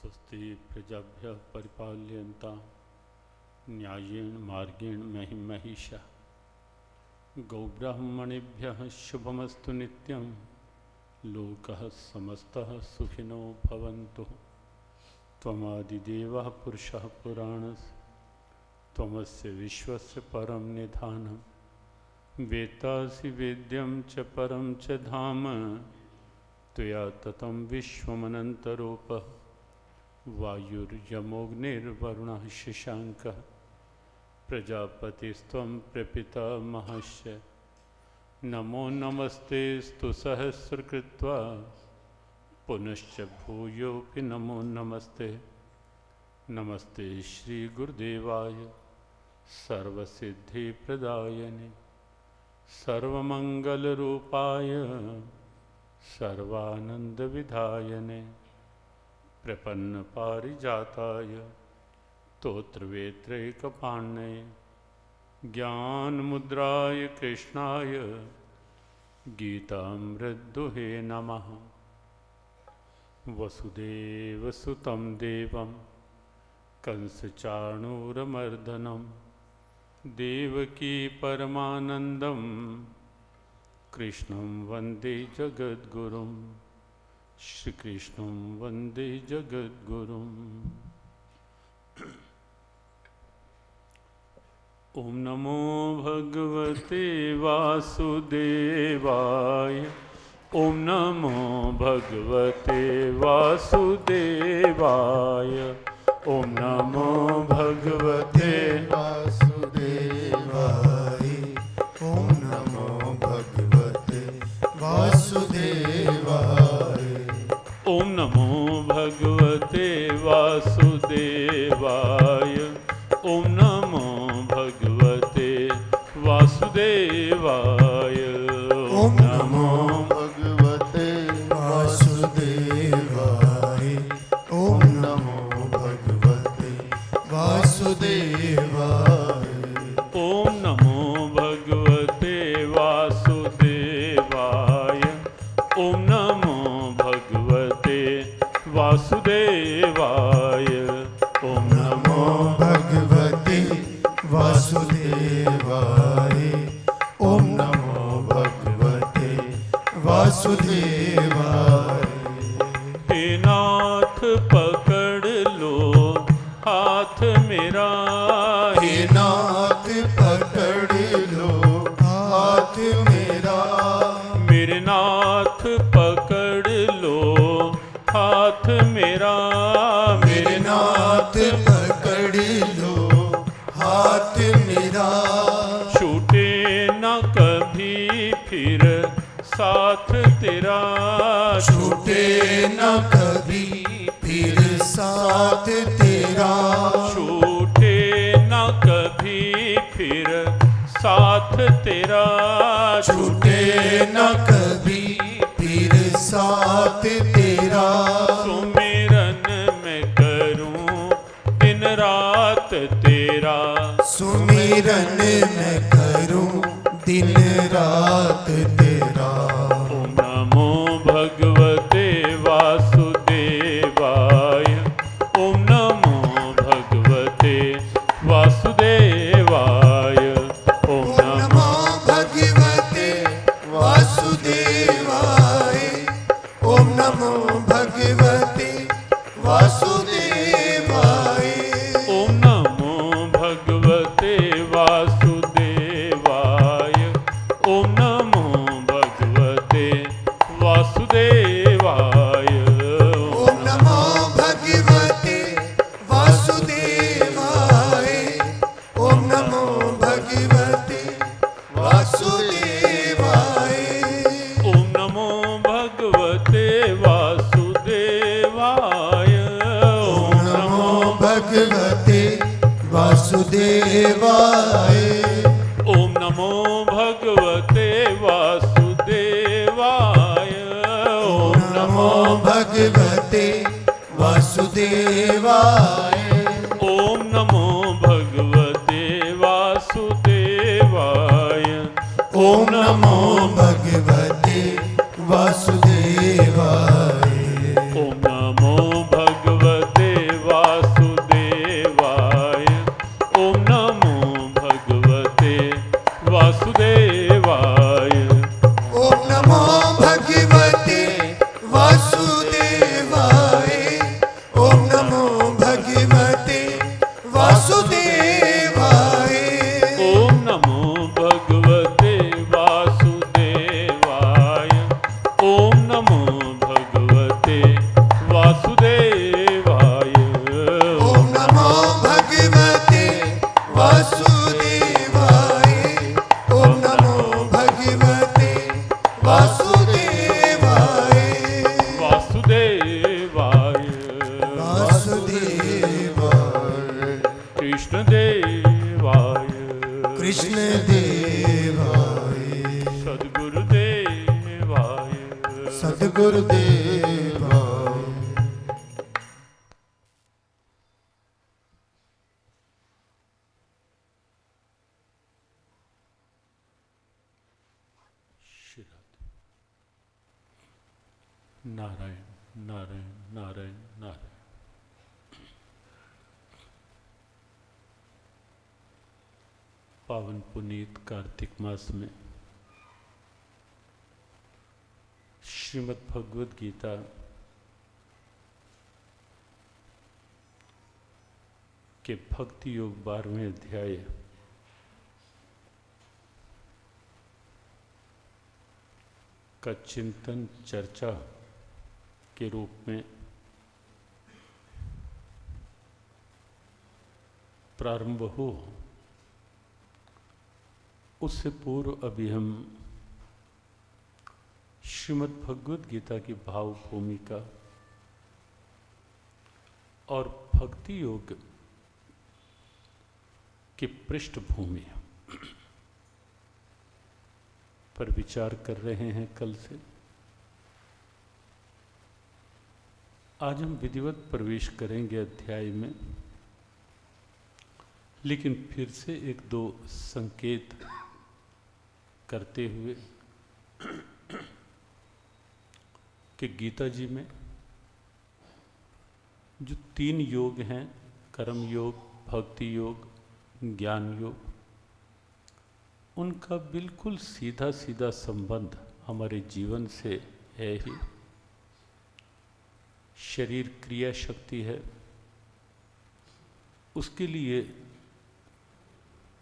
स्वस्ति प्रजाभ्यः परिपाल्यन्तां न्यायेन मार्गेण महिषा गौब्राह्मणेभ्यः शुभमस्तु नित्यं लोकः समस्तः सुखिनो भवन्तु। त्वमादिदेवः पुरुषः पुराणस्य त्वमस्य विश्वस्य परं निधानं वेत्तासि वेद्यं च परं च धाम त्वया ततं विश्वमनन्तरूपः वायुर्यमोऽग्निर्वरुणः शशाङ्कः प्रजापतिस्त्वं प्रपितामहश्च नमो नमस्तेस्तु सहस्रकृत्वा पुनश्च भूयोऽपि नमो नमस्ते। नमस्ते श्रीगुरुदेवाय सर्वसिद्धिप्रदायने सर्वमङ्गलरूपाय सर्वानन्दविधायने प्रपन्नपारिजाताय स्तोत्रवेत्रैकपाण्ये ज्ञानमुद्राय कृष्णाय गीतामृतदुहे नमः। वसुदेवसुतं देवं कंसचाणूरमर्दनं देवकी परमानन्दं कृष्णं वन्दे जगद्गुरुं श्रीकृष्णं वन्दे जगद्गुरुम्। ओम नमो भगवते वासुदेवाय ओम नमो भगवते वासुदेवाय ओम नमो भगवते वासुदेवाय ओम नमो भगवते वासुदेवाय ओम नमो भगवते वासुदेवाय ओम नमो भगवते वासुदेवाय ओम नमो भगवते वासुदेवाय ओम नमो भगवते वासुदेवाय ओम नमो भगवते वासुदेवाय ओम नमो भगवते वासुदेवाय ओम नमो भगवते वासुदेवाय ओम नमो भगवते वासुदेवाय। हे नाथ पकड़ लो हाथ मेरा हे नाथ पकड़ लो हाथ मेरा मेरे नाथ पकड़ लो हाथ मेरा मेरे नाथ पकड़ लो हाथ मेरा छूटे न कभी फिर साथ तेरा छूटे न कभी फिर साथ तेरा छूटे न कभी फिर साथ तेरा छूटे न कभी फिर साथ तेरा सुमिरन मैं करूं दिन रात तेरा सुमिरन मैं करूं दिन रात तेरा। ओम नमो भगवते वासुदेवाय ओम नमो भगवते वासुदेवाय ओम नमो भगवते वासुदेवाय ओम नमो भगवते वासुदेवाय ओम नमो भगवते वासुदेवाय ओम नमो भगवते वासुदेवाय ओम नमो भगवते वासुदेवाय ओम नमो भगवते वासुदेवाय ओम नमो भगवते वासुदेवाय ओम नमो भगवते वासुदेवाय ओम नमो भगवते वासुदेवाय ओम नमो भगवते वासुदेवाय ओम नमो भगवते वासुदेवाय ओम नमो भगवते वासुदेवाय ओम नमो भगवते सतगुर देवा। नारायण नारायण नारायण नारायण। पावन पुनीत कार्तिक मास में श्रीमद् भगवद गीता के भक्ति योग 12वें अध्याय का चिंतन चर्चा के रूप में प्रारंभ हो, उससे पूर्व अभी हम श्रीमद् भगवद गीता की भाव भूमिका और भक्ति योग की पृष्ठभूमि पर विचार कर रहे हैं कल से। आज हम विधिवत प्रवेश करेंगे अध्याय में, लेकिन फिर से एक दो संकेत करते हुए कि गीता जी में जो 3 योग हैं, कर्म योग, भक्ति योग, ज्ञान योग, उनका बिल्कुल सीधा सीधा संबंध हमारे जीवन से है ही। शरीर क्रिया शक्ति है, उसके लिए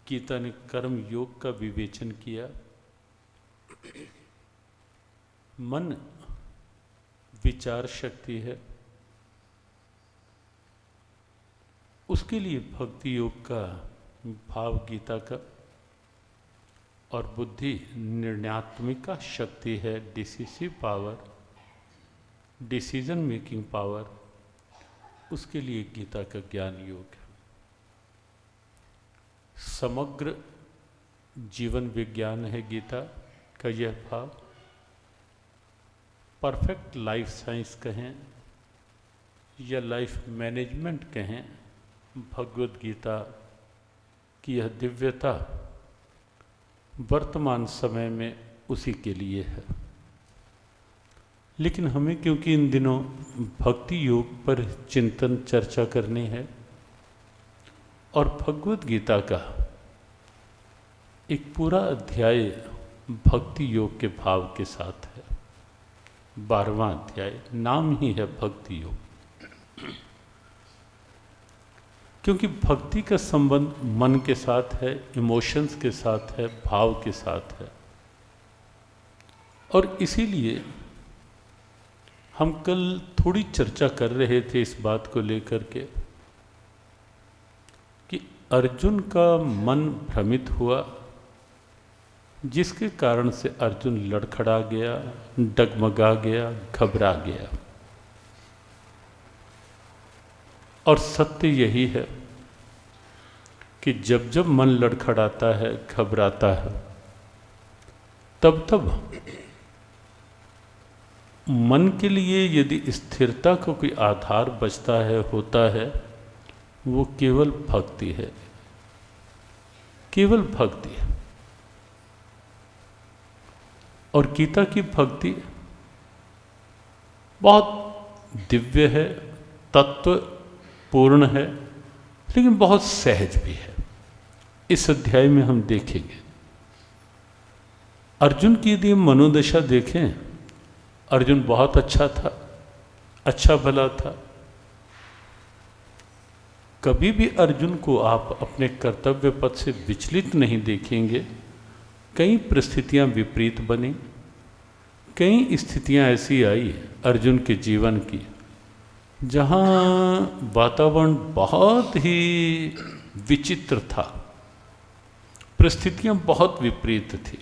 गीता ने कर्म योग का विवेचन किया। मन विचार शक्ति है, उसके लिए भक्ति योग का भाव गीता का, और बुद्धि निर्णयात्मिका शक्ति है, decisive power, decision making power, उसके लिए गीता का ज्ञान योग है। समग्र जीवन विज्ञान है गीता का यह भाव। परफेक्ट लाइफ साइंस कहें या लाइफ मैनेजमेंट कहें, भगवद गीता की यह दिव्यता वर्तमान समय में उसी के लिए है। लेकिन हमें क्योंकि इन दिनों भक्ति योग पर चिंतन चर्चा करनी है और भगवद गीता का एक पूरा अध्याय भक्ति योग के भाव के साथ है। 12वां अध्याय, नाम ही है भक्ति योग, क्योंकि भक्ति का संबंध मन के साथ है, इमोशंस के साथ है, भाव के साथ है। और इसीलिए हम कल थोड़ी चर्चा कर रहे थे इस बात को लेकर के कि अर्जुन का मन भ्रमित हुआ, जिसके कारण से अर्जुन लड़खड़ा गया, डगमगा गया, घबरा गया। और सत्य यही है कि जब जब मन लड़खड़ाता है, घबराता है, तब तब मन के लिए यदि स्थिरता का कोई आधार बचता है, होता है, वो केवल भक्ति है, केवल भक्ति है। और गीता की भक्ति बहुत दिव्य है, तत्व पूर्ण है, लेकिन बहुत सहज भी है। इस अध्याय में हम देखेंगे अर्जुन की यदि मनोदशा देखें, अर्जुन बहुत अच्छा था, अच्छा भला था। कभी भी अर्जुन को आप अपने कर्तव्य पथ से विचलित नहीं देखेंगे। कई परिस्थितियां विपरीत बनी, कई स्थितियां ऐसी आई अर्जुन के जीवन की जहां वातावरण बहुत ही विचित्र था, परिस्थितियां बहुत विपरीत थी।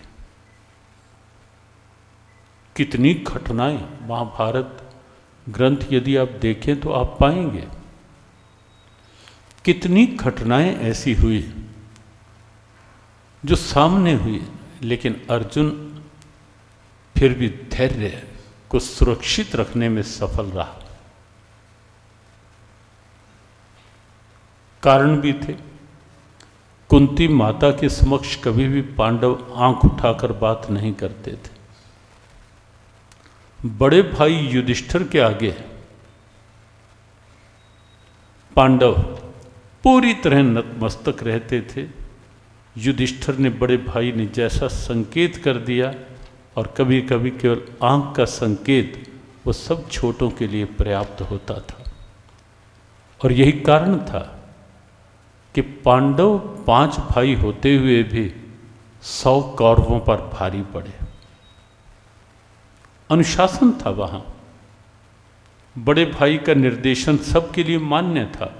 कितनी घटनाएं महाभारत ग्रंथ यदि आप देखें तो आप पाएंगे कितनी घटनाएं ऐसी हुई जो सामने हुई, लेकिन अर्जुन फिर भी धैर्य को सुरक्षित रखने में सफल रहा। कारण भी थे। कुंती माता के समक्ष कभी भी पांडव आंख उठाकर बात नहीं करते थे। बड़े भाई युधिष्ठिर के आगे पांडव पूरी तरह नतमस्तक रहते थे। युधिष्ठिर ने, बड़े भाई ने जैसा संकेत कर दिया, और कभी कभी केवल आंख का संकेत, वो सब छोटों के लिए पर्याप्त होता था। और यही कारण था कि पांडव 5 भाई होते हुए भी 100 कौरवों पर भारी पड़े। अनुशासन था वहां। बड़े भाई का निर्देशन सबके लिए मान्य था।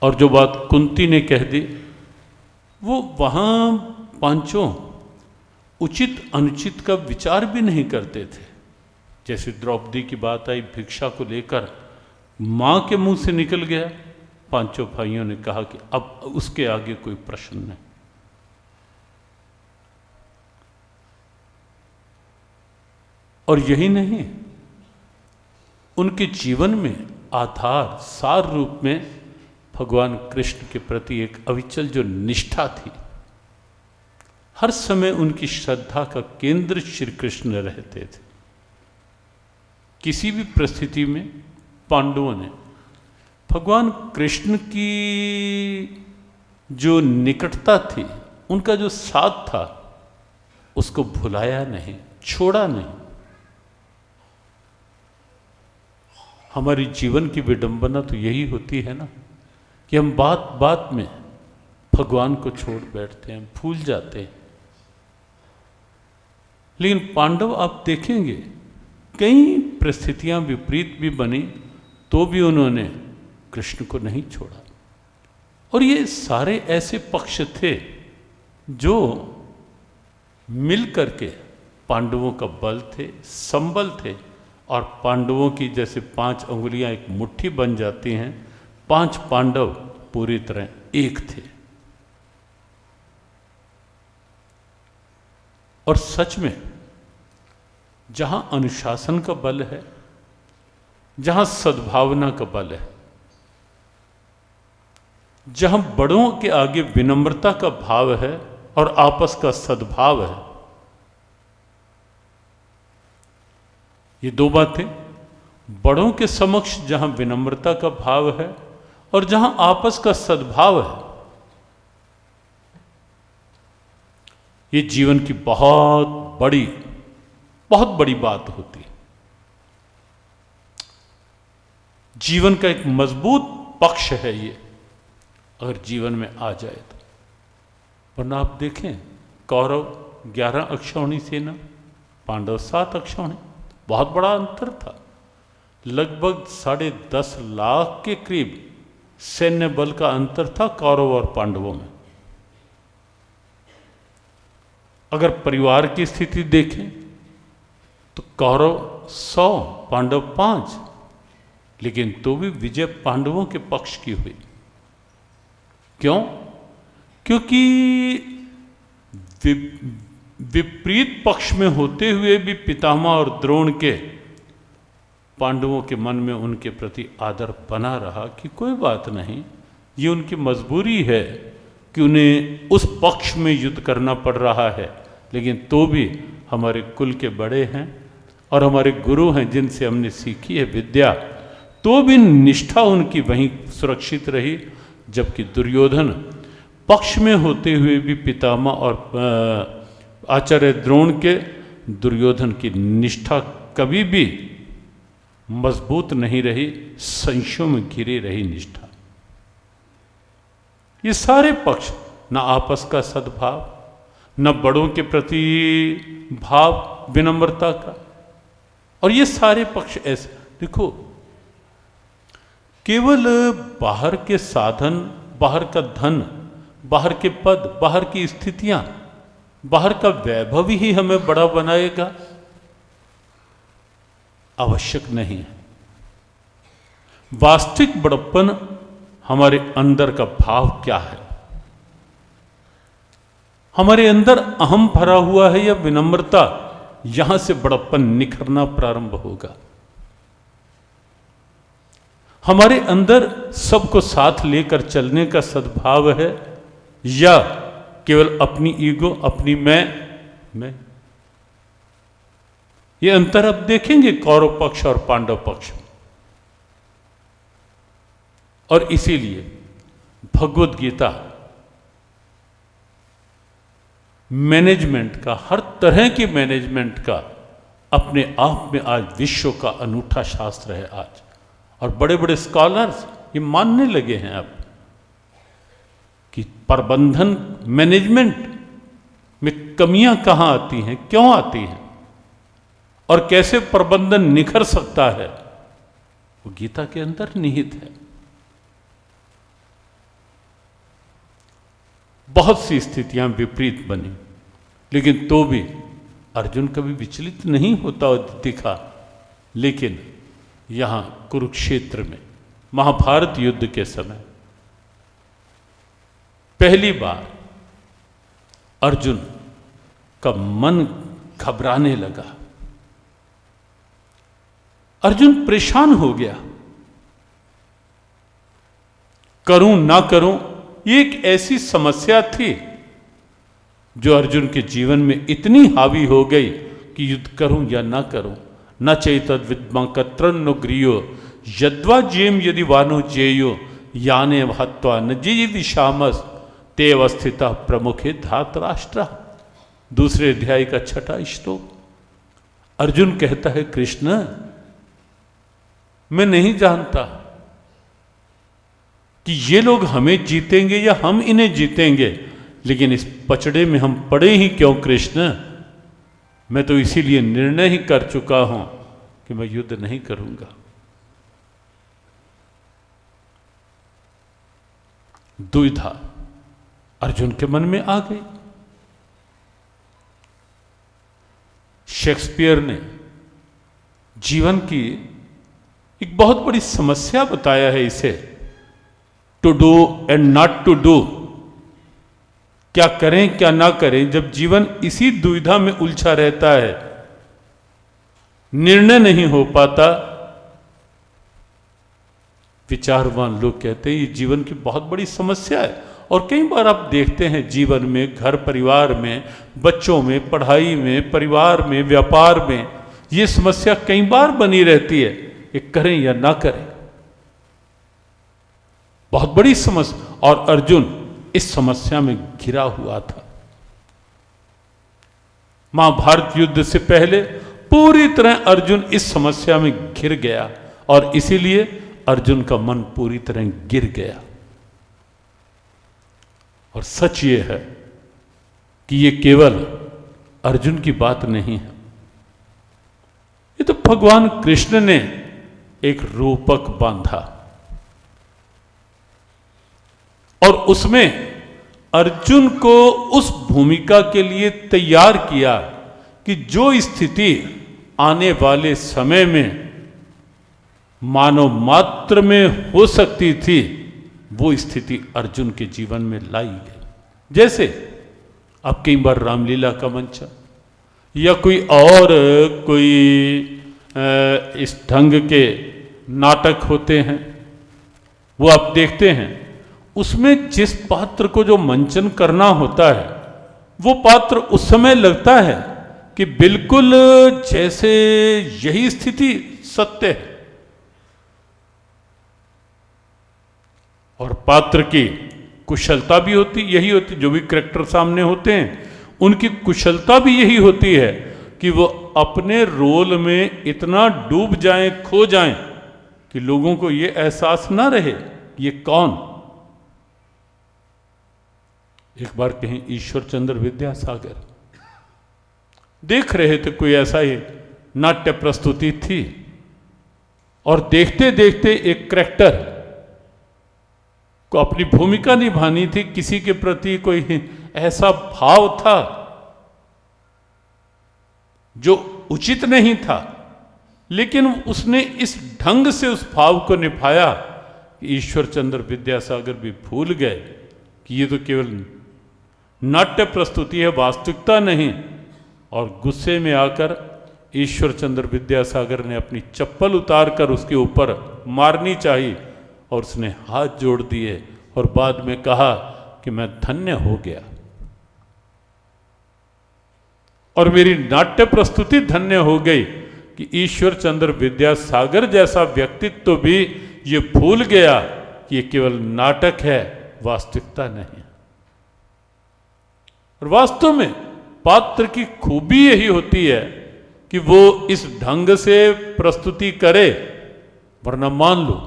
और जो बात कुंती ने कह दी, वो वहां पांचों उचित अनुचित का विचार भी नहीं करते थे। जैसे द्रौपदी की बात आई, भिक्षा को लेकर मां के मुंह से निकल गया, पांचों भाइयों ने कहा कि अब उसके आगे कोई प्रश्न नहीं। और यही नहीं, उनके जीवन में आधार सार रूप में भगवान कृष्ण के प्रति एक अविचल जो निष्ठा थी। हर समय उनकी श्रद्धा का केंद्र श्री कृष्ण रहते थे। किसी भी परिस्थिति में पांडवों ने भगवान कृष्ण की जो निकटता थी, उनका जो साथ था, उसको भुलाया नहीं, छोड़ा नहीं। हमारी जीवन की विडंबना तो यही होती है ना, कि हम बात बात में भगवान को छोड़ बैठते हैं, भूल जाते हैं। लेकिन पांडव आप देखेंगे, कई परिस्थितियां विपरीत भी बनी तो भी उन्होंने कृष्ण को नहीं छोड़ा। और ये सारे ऐसे पक्ष थे जो मिल करके पांडवों का बल थे, संबल थे। और पांडवों की जैसे 5 अंगुलियां एक मुट्ठी बन जाती हैं, 5 पांडव पूरी तरह एक थे। और सच में जहां अनुशासन का बल है, जहां सद्भावना का बल है, जहां बड़ों के आगे विनम्रता का भाव है और आपस का सद्भाव है, ये 2 बातें, बड़ों के समक्ष जहां विनम्रता का भाव है और जहां आपस का सद्भाव है, ये जीवन की बहुत बड़ी बात होती है। जीवन का एक मजबूत पक्ष है ये, अगर जीवन में आ जाए तो। वरना आप देखें, कौरव 11 अक्षौहिणी सेना, पांडव 7 अक्षौहिणी, बहुत बड़ा अंतर था। लगभग 10.5 लाख के करीब सैन्य बल का अंतर था कौरव और पांडवों में। अगर परिवार की स्थिति देखें तो कौरव 100, पांडव 5, लेकिन तो भी विजय पांडवों के पक्ष की हुई। क्यों? क्योंकि विपरीत पक्ष में होते हुए भी पितामह और द्रोण के पांडवों के मन में उनके प्रति आदर बना रहा कि कोई बात नहीं, ये उनकी मजबूरी है कि उन्हें उस पक्ष में युद्ध करना पड़ रहा है, लेकिन तो भी हमारे कुल के बड़े हैं और हमारे गुरु हैं जिनसे हमने सीखी है विद्या, तो भी निष्ठा उनकी वहीं सुरक्षित रही। जबकि दुर्योधन पक्ष में होते हुए भी पितामह और आचार्य द्रोण के, दुर्योधन की निष्ठा कभी भी मजबूत नहीं रही, संशयों में घिरी रही निष्ठा। ये सारे पक्ष, न आपस का सद्भाव, न बड़ों के प्रति भाव विनम्रता का, और ये सारे पक्ष ऐसे। देखो, केवल बाहर के साधन, बाहर का धन, बाहर के पद, बाहर की स्थितियां, बाहर का वैभव ही हमें बड़ा बनाएगा, आवश्यक नहीं है। वास्तविक बड़प्पन हमारे अंदर का भाव क्या है, हमारे अंदर अहम भरा हुआ है या विनम्रता यहां से बड़प्पन निखरना प्रारंभ होगा। हमारे अंदर सबको साथ लेकर चलने का सद्भाव है या केवल अपनी ईगो, अपनी मैं। ये अंतर अब देखेंगे कौरव पक्ष और पांडव पक्ष में। और इसीलिए भगवत गीता मैनेजमेंट का, हर तरह की मैनेजमेंट का अपने आप में आज विश्व का अनूठा शास्त्र है आज। और बड़े बड़े स्कॉलर्स ये मानने लगे हैं अब कि प्रबंधन मैनेजमेंट में कमियां कहां आती हैं, क्यों आती हैं और कैसे प्रबंधन निखर सकता है, वो गीता के अंदर निहित है। बहुत सी स्थितियां विपरीत बनी, लेकिन तो भी अर्जुन कभी विचलित नहीं होता दिखा। लेकिन यहां कुरुक्षेत्र में महाभारत युद्ध के समय पहली बार अर्जुन का मन घबराने लगा। अर्जुन परेशान हो गया, करूं ना करूं, ये एक ऐसी समस्या थी जो अर्जुन के जीवन में इतनी हावी हो गई कि युद्ध करूं या ना करूं। न चैतद विद्मा कत्रन नो ग्रियो यद्वा जेम यदि वानो जेयो याने हत्वा न जी विशामस ते अवस्थिता प्रमुखे धातराष्ट्र। दूसरे अध्याय का 6वां श्लोक। अर्जुन कहता है, कृष्ण मैं नहीं जानता कि ये लोग हमें जीतेंगे या हम इन्हें जीतेंगे, लेकिन इस पचड़े में हम पड़े ही क्यों कृष्ण। मैं तो इसीलिए निर्णय ही कर चुका हूं कि मैं युद्ध नहीं करूंगा। दुविधा अर्जुन के मन में आ गई। शेक्सपियर ने जीवन की एक बहुत बड़ी समस्या बताया है इसे, to do and not to do. क्या करें क्या ना करें, जब जीवन इसी दुविधा में उलझा रहता है, निर्णय नहीं हो पाता। विचारवान लोग कहते हैं ये जीवन की बहुत बड़ी समस्या है। और कई बार आप देखते हैं जीवन में, घर परिवार में, बच्चों में, पढ़ाई में, परिवार में, व्यापार में, ये समस्या कई बार बनी रहती है, ये करें या ना करें। बहुत बड़ी समस्या, और अर्जुन इस समस्या में घिरा हुआ था। महाभारत युद्ध से पहले पूरी तरह अर्जुन इस समस्या में घिर गया और इसीलिए अर्जुन का मन पूरी तरह गिर गया। और सच ये है कि ये केवल अर्जुन की बात नहीं है, ये तो भगवान कृष्ण ने एक रूपक बांधा और उसमें अर्जुन को उस भूमिका के लिए तैयार किया कि जो स्थिति आने वाले समय में मानव मात्र में हो सकती थी, वो स्थिति अर्जुन के जीवन में लाई गई। जैसे अब कई बार रामलीला का मंच या कोई इस ढंग के नाटक होते हैं, वो आप देखते हैं, उसमें जिस पात्र को जो मंचन करना होता है, वो पात्र उस समय लगता है कि बिल्कुल जैसे यही स्थिति सत्य है। और पात्र की कुशलता भी यही होती, जो भी कैरेक्टर सामने होते हैं उनकी कुशलता भी यही होती है कि वो अपने रोल में इतना डूब जाएं, खो जाएं कि लोगों को ये एहसास ना रहे ये कौन। एक बार कहीं ईश्वर चंद्र विद्यासागर देख रहे थे, कोई ऐसा ही नाट्य प्रस्तुति थी और देखते देखते एक कैरेक्टर को अपनी भूमिका निभानी थी, किसी के प्रति कोई ऐसा भाव था जो उचित नहीं था, लेकिन उसने इस ढंग से उस भाव को निभाया कि ईश्वर चंद्र विद्यासागर भी भूल गए कि ये तो केवल नाट्य प्रस्तुति है, वास्तविकता नहीं। और गुस्से में आकर ईश्वर चंद्र विद्यासागर ने अपनी चप्पल उतार कर उसके ऊपर मारनी चाहिए और उसने हाथ जोड़ दिए और बाद में कहा कि मैं धन्य हो गया और मेरी नाट्य प्रस्तुति धन्य हो गई कि ईश्वर चंद्र विद्यासागर जैसा व्यक्तित्व भी ये भूल गया कि ये केवल नाटक है, वास्तविकता नहीं। और वास्तव में पात्र की खूबी यही होती है कि वो इस ढंग से प्रस्तुति करे, वरना मान लो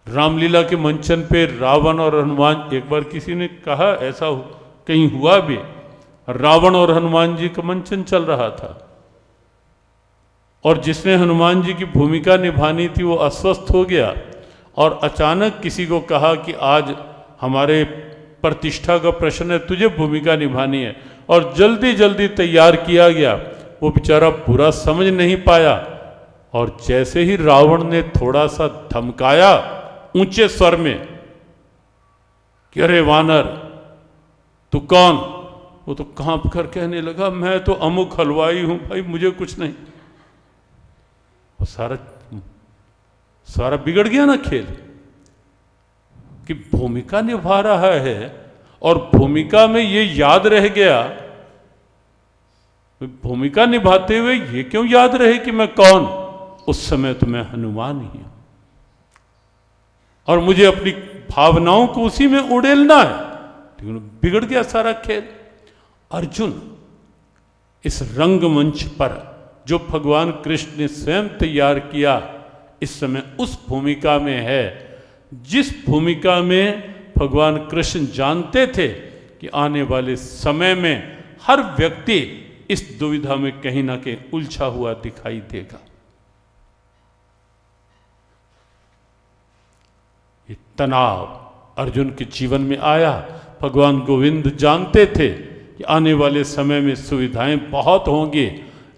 रामलीला के मंचन पे रावण और हनुमान, एक बार किसी ने कहा ऐसा कहीं हुआ भी, रावण और हनुमान जी का मंचन चल रहा था और जिसने हनुमान जी की भूमिका निभानी थी वो अस्वस्थ हो गया और अचानक किसी को कहा कि आज हमारे प्रतिष्ठा का प्रश्न है, तुझे भूमिका निभानी है, और जल्दी जल्दी तैयार किया गया। वो बेचारा पूरा समझ नहीं पाया और जैसे ही रावण ने थोड़ा सा धमकाया ऊंचे स्वर में कि अरे वानर तू कौन, वो तो कांप कर कहने लगा मैं तो अमुक हलवाई हूं भाई, मुझे कुछ नहीं। और सारा बिगड़ गया ना खेल कि भूमिका निभा रहा है और भूमिका में ये याद रह गया, भूमिका निभाते हुए ये क्यों याद रहे कि मैं कौन, उस समय तो मैं हनुमान ही हूं और मुझे अपनी भावनाओं को उसी में उड़ेलना है। लेकिन बिगड़ गया सारा खेल। अर्जुन इस रंगमंच पर जो भगवान कृष्ण ने स्वयं तैयार किया, इस समय उस भूमिका में है जिस भूमिका में भगवान कृष्ण जानते थे कि आने वाले समय में हर व्यक्ति इस दुविधा में कहीं ना कहीं उलझा हुआ दिखाई देगा। ये तनाव अर्जुन के जीवन में आया। भगवान गोविंद जानते थे कि आने वाले समय में सुविधाएं बहुत होंगी,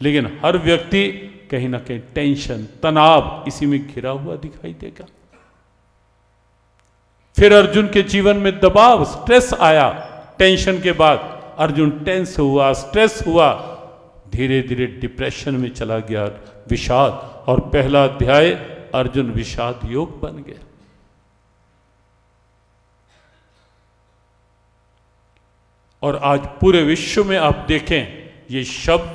लेकिन हर व्यक्ति कहीं ना कहीं टेंशन, तनाव इसी में घिरा हुआ दिखाई देगा। फिर अर्जुन के जीवन में दबाव, स्ट्रेस आया। टेंशन के बाद अर्जुन टेंस हुआ, स्ट्रेस हुआ, धीरे धीरे डिप्रेशन में चला गया, विषाद, और पहला अध्याय अर्जुन विषाद योग बन गया। और आज पूरे विश्व में आप देखें ये शब्द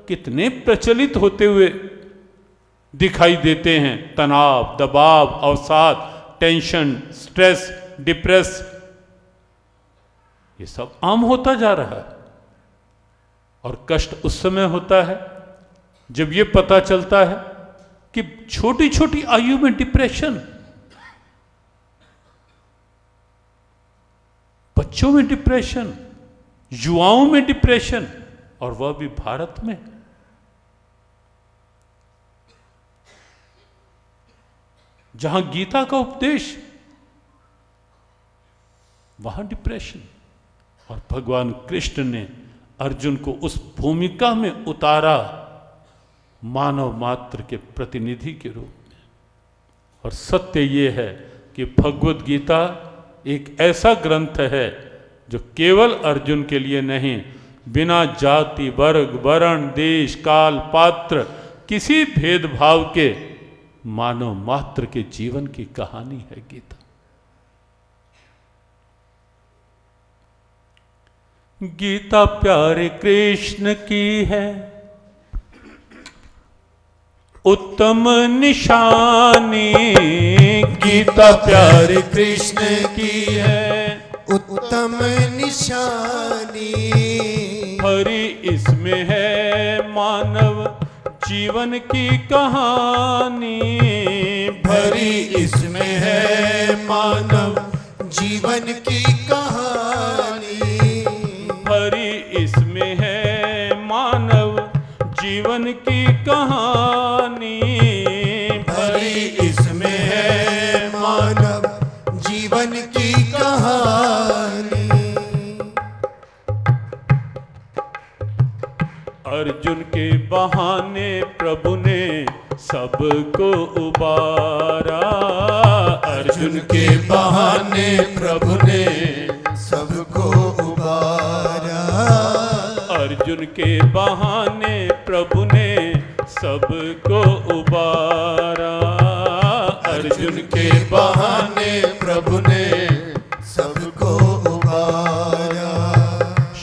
कितने प्रचलित होते हुए दिखाई देते हैं। तनाव, दबाव, अवसाद, टेंशन, स्ट्रेस, डिप्रेस, ये सब आम होता जा रहा है। और कष्ट उस समय होता है जब ये पता चलता है कि छोटी छोटी आयु में डिप्रेशन, बच्चों में डिप्रेशन, युवाओं में डिप्रेशन, और वह भी भारत में। जहां गीता का उपदेश, वहां डिप्रेशन। और भगवान कृष्ण ने अर्जुन को उस भूमिका में उतारा मानव मात्र के प्रतिनिधि के रूप में। और सत्य ये है कि भगवत गीता एक ऐसा ग्रंथ है जो केवल अर्जुन के लिए नहीं, बिना जाति, वर्ग, वर्ण, देश, काल, पात्र, किसी भेदभाव के मानव मात्र के जीवन की कहानी है गीता। गीता प्यारे कृष्ण की है उत्तम निशानी, गीता प्यारे कृष्ण की है उत्तम निशानी। हरि इसमें है मानव जीवन की कहानी, भरी इसमें है मानव जीवन की कहानी। भरी इसमें है मानव जीवन की कहानी, भरी इसमें है मानव जीवन की कहानी। अर्जुन के बहाने प्रभु ने सबको उबारा, अर्जुन के बहाने प्रभु ने सबको उबारा। अर्जुन अर्जुन के बहाने प्रभु ने सबको उबारा। अर्जुन के बहाने प्रभु ने सबको उबारा।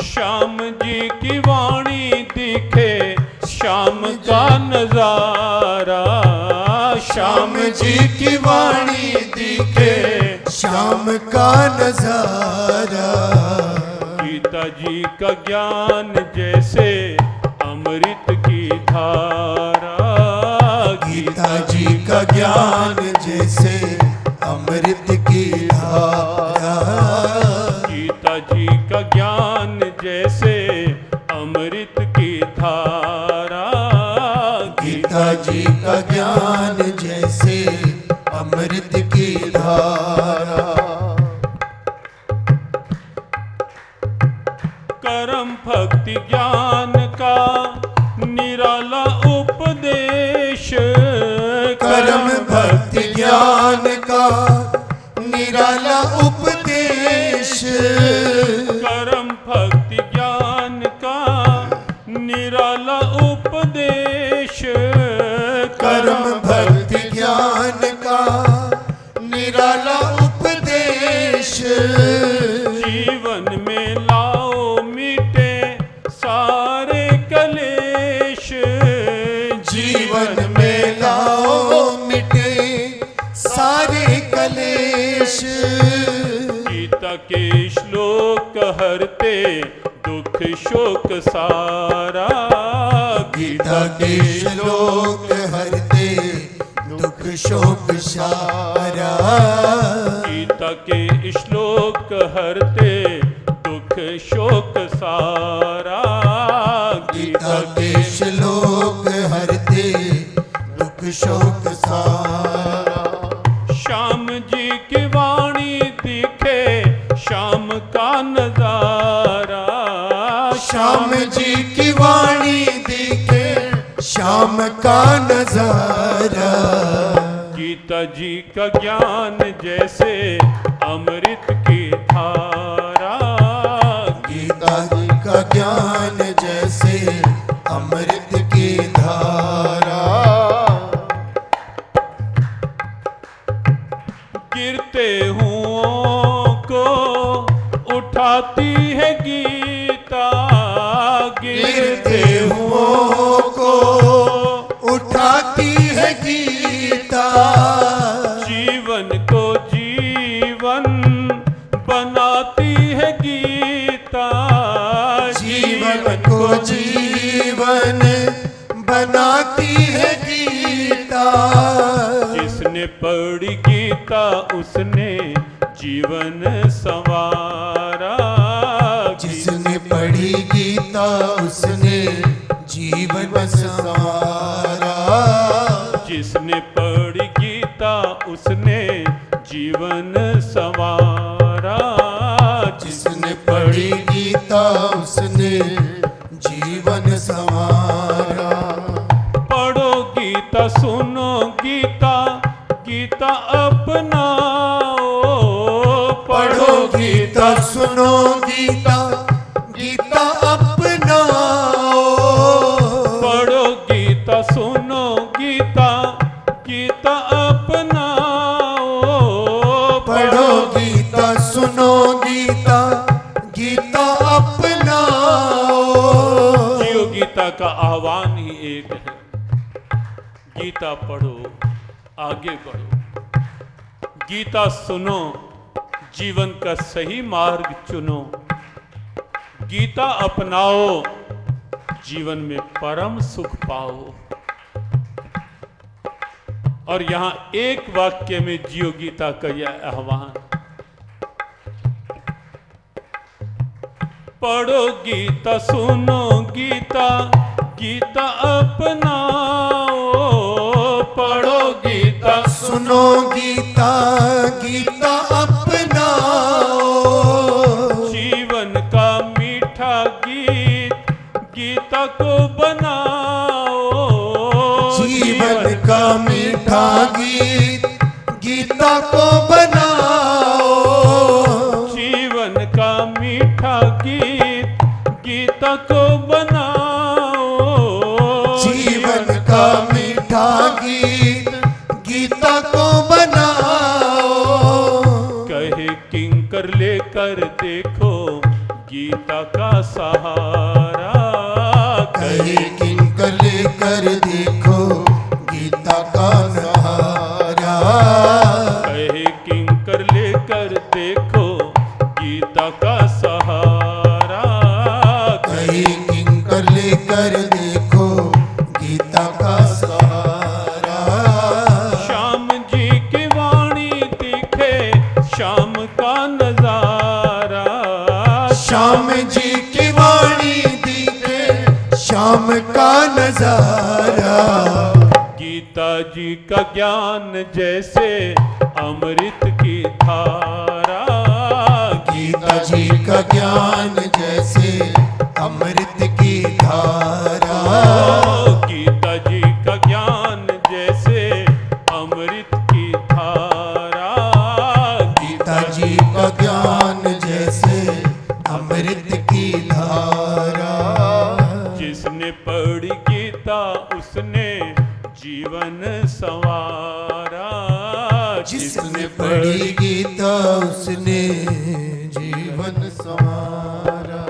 श्याम जी की वाणी दिखे श्याम का नजारा। श्याम जी की वाणी दिखे श्याम का नजारा। गीता जी का ज्ञान जैसे अमृत की धारा। गीता जी का ज्ञान जैसे अमृत की धारा। गीता जी का ज्ञान जैसे अमृत की धारा। गीता जी का ज्ञान जैसे अमृत की धारा। कर्म भक्ति ज्ञान का निराला उपदेश। कर्म भक्ति ज्ञान का निराला उपदेश। कर्म भक्ति ज्ञान का निराला उपदेश। कर्म भक्ति ज्ञान का निराला उपदेश। जीवन में लाओ मिटे सारे कलेश। जीवन में लाओ मिटे सारे कलेश। गीता के श्लोक हरते दुख शोक सारा। गीता के श्लोक हरते दुख शोक सारा। गीता के श्लोक हरते दुख शोक सारा। गीता के श्लोक हरते दुख शोक सारा। श्याम जी की वाणी दिखे श्याम का नजारा। श्याम जी की वाणी दिखे श्याम का नजारा। गीता जी का ज्ञान जैसे अमृत की धारा। गीता जी का ज्ञान जैसे अमृत की धारा। गिरते हुओं को उठाती है गीता। गिरते हुओं को उठाती है गीता। जीवन को जीवन बनाती है गीता। जीवन को जीवन बनाती है गीता। जिसने पढ़ी गीता उसने जीवन संवारा। जिसने पढ़ी गीता उसने जीवन संवारा। जिसने पढ़ी गीता उसने जीवन संवारा। जिसने पढ़ी गीता उसने जीवन संवारा। पढ़ो गीता सुनो गीता गीता अपनाओ। पढ़ो गीता सुनो गीता गीता अपनाओ। पढ़ो गीता सुनो गीता गीता अपनाओ। पढ़ो गीता सुनो गीता गीता अपनाओ। जियो गीता का आह्वान ही एक है। गीता पढ़ो आगे बढ़ो। गीता सुनो जीवन का सही मार्ग चुनो। गीता अपनाओ जीवन में परम सुख पाओ। और यहां एक वाक्य में जियो गीता का यह आह्वान। पढ़ो गीता सुनो गीता गीता अपनाओ। पढ़ो गीता सुनो गीता गीता अपनाओ। जीवन का मीठा गीत गीता को बनाओ। जीवन का मीठा गीत गीता को बनाओ। जीवन का मीठा गीत गीता को बनाओ। गीत गीता को बनाओ। कहे किंकर लेकर देखो गीता का सहारा। कहे किंकर लेकर देखो गीता का सहारा। कहे किंकर लेकर देखो गीता का सहारा। कहे किंकर लेकर देखो गीता का सहारा। श्याम जी की वाणी दिखे श्याम का नजारा। श्याम जी की वाणी दिखे श्याम का नजारा। गीता जी का ज्ञान जैसे अमृत की धारा। गीता जी का ज्ञान जैसे अमृत की धारा। गीता जी का ज्ञान जैसे अमृत की धारा। गीता जी का ज्ञान जैसे अमृत की धारा। जिसने पढ़ी गीता उसने जीवन संवारा। जिसने पढ़ी गीता उसने जीवन संवारा।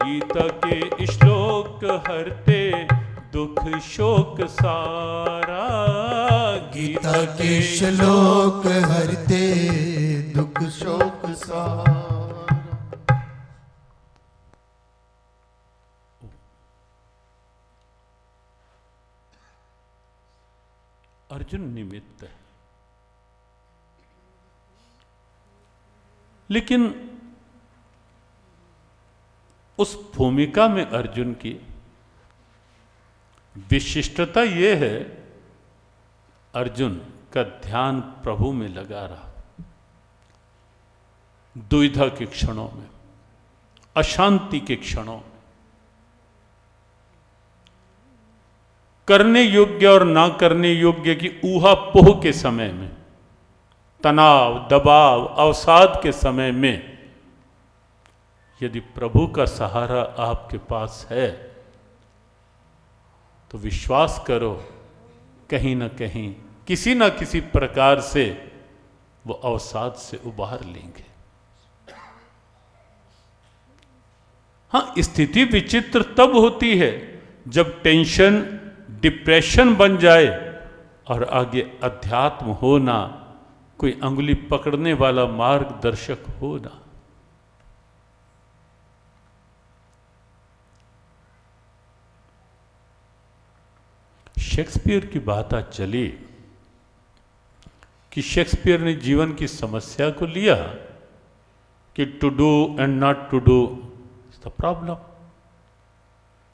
गीता के श्लोक हरते दुख शोक सारा। गीता के श्लोक हरते दुख शोक सारा। अर्जुन निमित्त है, लेकिन उस भूमिका में अर्जुन की विशिष्टता यह है, अर्जुन का ध्यान प्रभु में लगा रहा। दुविधा के क्षणों में, अशांति के क्षणों में, करने योग्य और ना करने योग्य की ऊहापोह के समय में, तनाव, दबाव, अवसाद के समय में यदि प्रभु का सहारा आपके पास है तो विश्वास करो कहीं ना कहीं किसी ना किसी प्रकार से वो अवसाद से उबार लेंगे। हाँ, स्थिति विचित्र तब होती है जब टेंशन डिप्रेशन बन जाए और आगे अध्यात्म हो ना, कोई अंगुली पकड़ने वाला मार्गदर्शक हो ना। शेक्सपियर की बात आज चली कि शेक्सपियर ने जीवन की समस्या को लिया कि to do and not to do is the problem.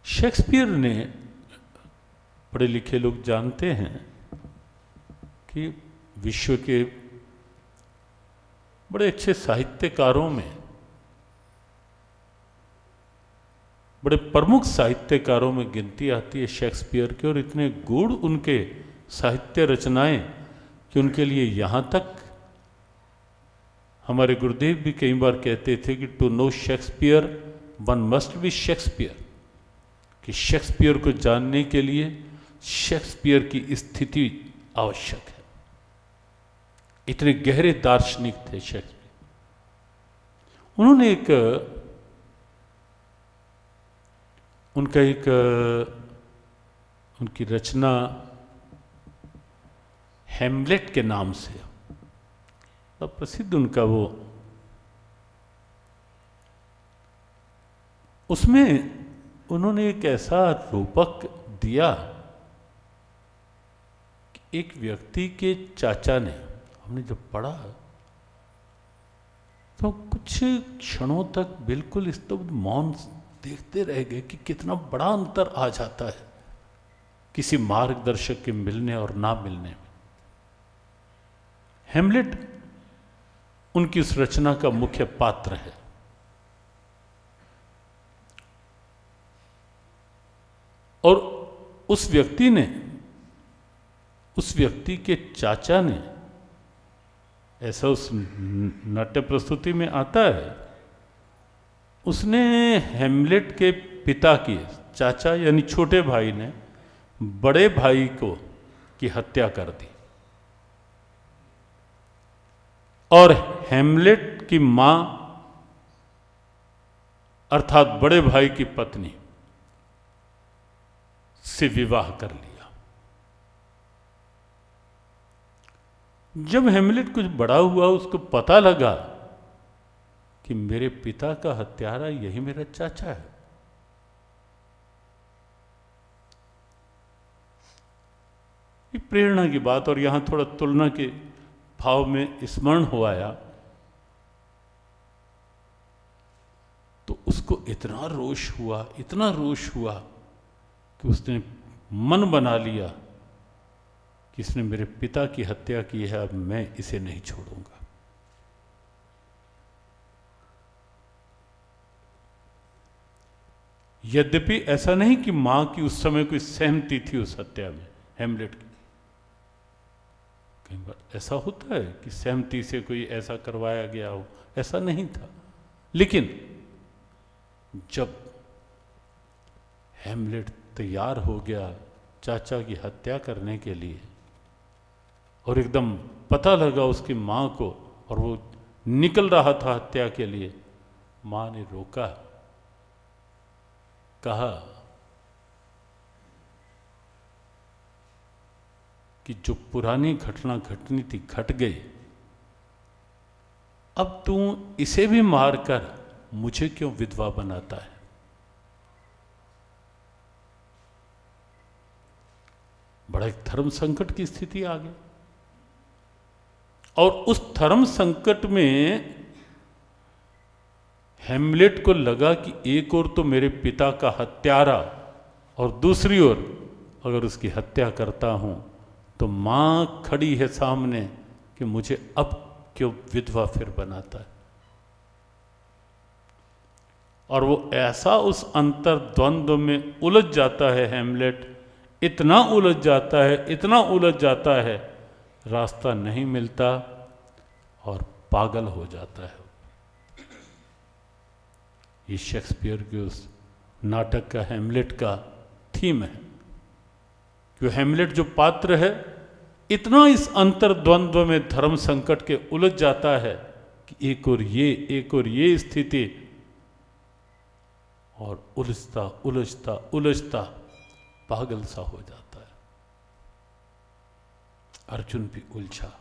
Shakespeare ने, पढ़े लिखे लोग जानते हैं कि विश्व के बड़े अच्छे साहित्यकारों में, बड़े प्रमुख साहित्यकारों में गिनती आती है शेक्सपियर की, और इतने गूढ़ उनके साहित्य रचनाएं कि उनके लिए यहाँ तक हमारे गुरुदेव भी कई बार कहते थे कि to know Shakespeare one must be Shakespeare, कि शेक्सपियर को जानने के लिए शेक्सपियर की स्थिति आवश्यक है। इतने गहरे दार्शनिक थे शेक्सपियर। उन्होंने उनकी रचना हेमलेट के नाम से, तो प्रसिद्ध उनका वो, उसमें उन्होंने एक ऐसा रूपक दिया कि एक व्यक्ति के चाचा ने, हमने जब पढ़ा तो कुछ क्षणों तक बिल्कुल स्तब्ध मौन देखते रह गए कि कितना बड़ा अंतर आ जाता है किसी मार्गदर्शक के मिलने और ना मिलने में। हेमलेट उनकी उस रचना का मुख्य पात्र है। और उस व्यक्ति के चाचा ने, ऐसा उस नाट्य प्रस्तुति में आता है, उसने हेमलेट के पिता की, चाचा यानी छोटे भाई ने बड़े भाई को की हत्या कर दी। और हेमलेट की मां अर्थात बड़े भाई की पत्नी से विवाह कर लिया। जब हेमलेट कुछ बड़ा हुआ, उसको पता लगा कि मेरे पिता का हत्यारा यही मेरा चाचा है। ये प्रेरणा की बात, और यहां थोड़ा तुलना के भाव में स्मरण हो आया, तो उसको इतना रोष हुआ, इतना रोष हुआ कि उसने मन बना लिया कि इसने मेरे पिता की हत्या की है, अब मैं इसे नहीं छोड़ूंगा। यद्यपि ऐसा नहीं कि मां की उस समय कोई सहमति थी उस हत्या में हेमलेट की। कई बार ऐसा होता है कि सहमति से कोई ऐसा करवाया गया हो, ऐसा नहीं था। लेकिन जब हेमलेट तैयार हो गया चाचा की हत्या करने के लिए, और एकदम पता लगा उसकी मां को, और वो निकल रहा था हत्या के लिए, मां ने रोका, कहा कि जो पुरानी घटना घटनी थी घट गई, अब तू इसे भी मारकर मुझे क्यों विधवा बनाता है। बड़ा एक धर्म संकट की स्थिति आ गई, और उस धर्म संकट में हेमलेट को लगा कि एक ओर तो मेरे पिता का हत्यारा, और दूसरी ओर अगर उसकी हत्या करता हूं तो मां खड़ी है सामने कि मुझे अब क्यों विधवा फिर बनाता है। और वो ऐसा उस अंतर द्वंद्व में उलझ जाता है हेमलेट, इतना उलझ जाता है, इतना उलझ जाता है, रास्ता नहीं मिलता और पागल हो जाता है। ये शेक्सपियर के उस नाटक का हेमलेट का थीम है कि हेमलेट जो पात्र है इतना इस अंतर द्वंद्व में धर्म संकट के उलझ जाता है कि एक और ये स्थिति, और उलझता उलझता उलझता पागल सा हो जाता है। अर्जुन भी उलझा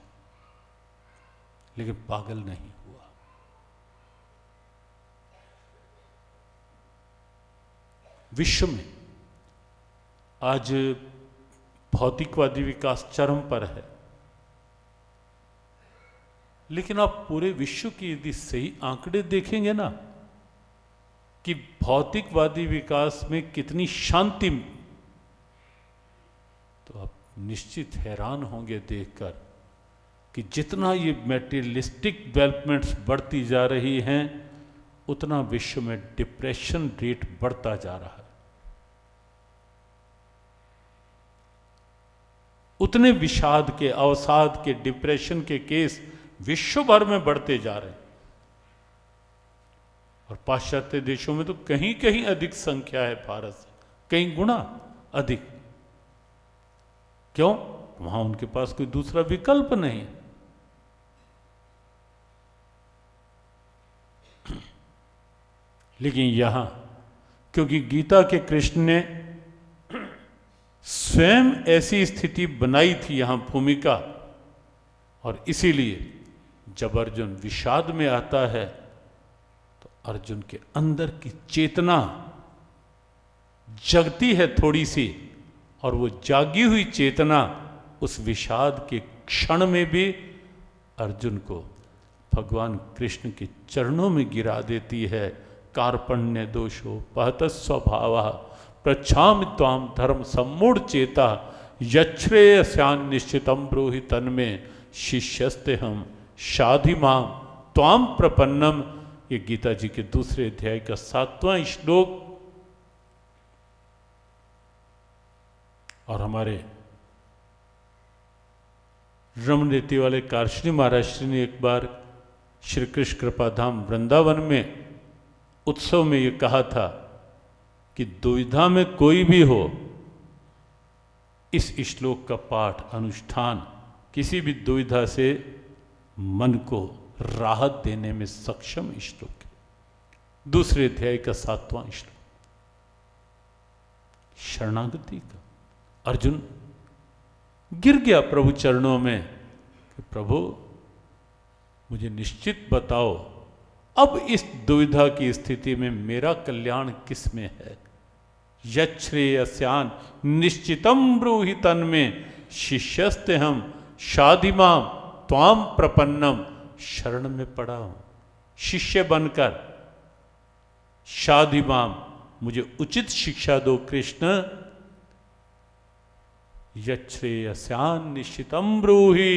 लेकिन पागल नहीं हुआ। विश्व में आज भौतिकवादी विकास चरम पर है, लेकिन आप पूरे विश्व की यदि सही आंकड़े देखेंगे ना कि भौतिकवादी विकास में कितनी शांति, तो आप निश्चित हैरान होंगे देखकर कि जितना ये मैटेरियलिस्टिक डेवलपमेंट्स बढ़ती जा रही हैं, उतना विश्व में डिप्रेशन रेट बढ़ता जा रहा है। उतने विषाद के, अवसाद के, डिप्रेशन के केस विश्व भर में बढ़ते जा रहे हैं। और पाश्चात्य देशों में तो कहीं कहीं अधिक संख्या है भारत से, कई गुना अधिक। क्यों? वहां उनके पास कोई दूसरा विकल्प नहीं है। लेकिन यहां क्योंकि गीता के कृष्ण ने स्वयं ऐसी स्थिति बनाई थी यहां भूमिका, और इसीलिए जब अर्जुन विषाद में आता है तो अर्जुन के अंदर की चेतना जगती है थोड़ी सी, और वो जागी हुई चेतना उस विषाद के क्षण में भी अर्जुन को भगवान कृष्ण के चरणों में गिरा देती है। कार्पण्य दोषो पहत स्वभाव प्रच्छामि त्वाम धर्म सम्मूढ़ चेता यच्छ्रेयस्यान् निश्चितम ब्रूहि तन्मे शिष्यस्ते हम शाधि माम त्वाम प्रपन्नम। ये गीता जी के दूसरे अध्याय का 7वां श्लोक। और हमारे रमनीति वाले कार्षणी महाराज श्री ने एक बार श्री कृष्ण कृपाधाम वृंदावन में उत्सव में ये कहा था कि दुविधा में कोई भी हो, इस श्लोक का पाठ अनुष्ठान किसी भी दुविधा से मन को राहत देने में सक्षम श्लोक है। दूसरे अध्याय का 7वां श्लोक, शरणागति का। अर्जुन गिर गया प्रभु चरणों में कि प्रभु मुझे निश्चित बताओ, अब इस दुविधा की स्थिति में मेरा कल्याण किस में है। यच्छ्रेयस्यान निश्चितम ब्रूहि तन्मे शिष्यस्ते हम शाधिमाम त्वाम प्रपन्नम। शरण में पड़ा हूं, शिष्य बनकर शाधिमाम, मुझे उचित शिक्षा दो कृष्ण। यच्छ्रेयस्यान निश्चितम ब्रूहि,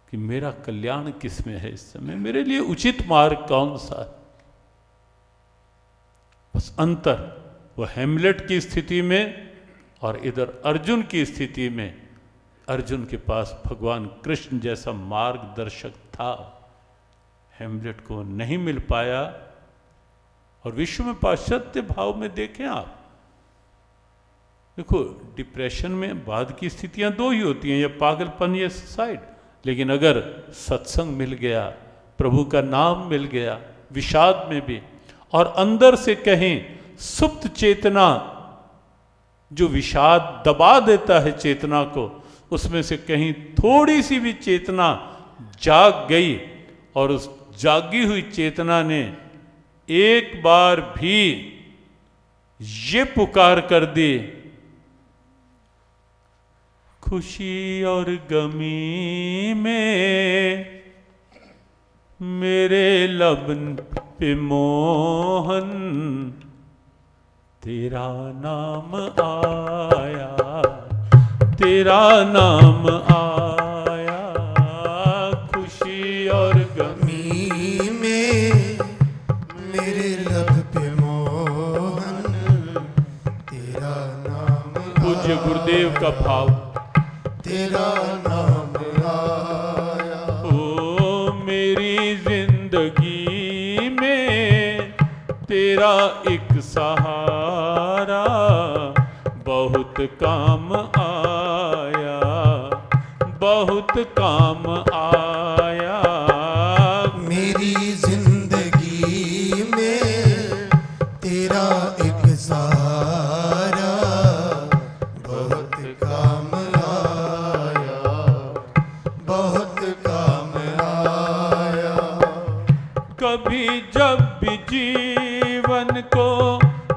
कि मेरा कल्याण किस में है इस समय, मेरे लिए उचित मार्ग कौन सा है। बस अंतर वो हेमलेट की स्थिति में और इधर अर्जुन की स्थिति में, अर्जुन के पास भगवान कृष्ण जैसा मार्गदर्शक था, हेमलेट को नहीं मिल पाया। और विश्व में पाश्चात्य भाव में देखें आप, देखो डिप्रेशन में बाद की स्थितियां दो ही होती हैं, या पागलपन या सुसाइड। लेकिन अगर सत्संग मिल गया, प्रभु का नाम मिल गया, विषाद में भी, और अंदर से कहें सुप्त चेतना जो विषाद दबा देता है चेतना को, उसमें से कहीं थोड़ी सी भी चेतना जाग गई और उस जागी हुई चेतना ने एक बार भी ये पुकार कर दी, खुशी और गमी में मेरे लब पे मोहन तेरा नाम आया, तेरा नाम आया। खुशी और गमी में मेरे लब पे मोहन तेरा नाम पूज्य गुरुदेव का भाव, तेरा नाम आया। ओ मेरी जिंदगी में तेरा एक सहारा बहुत काम आया, बहुत काम आया। मेरी जिंदगी में तेरा एक सहारा बहुत काम आया, बहुत काम आया। कभी जब भी जीवन को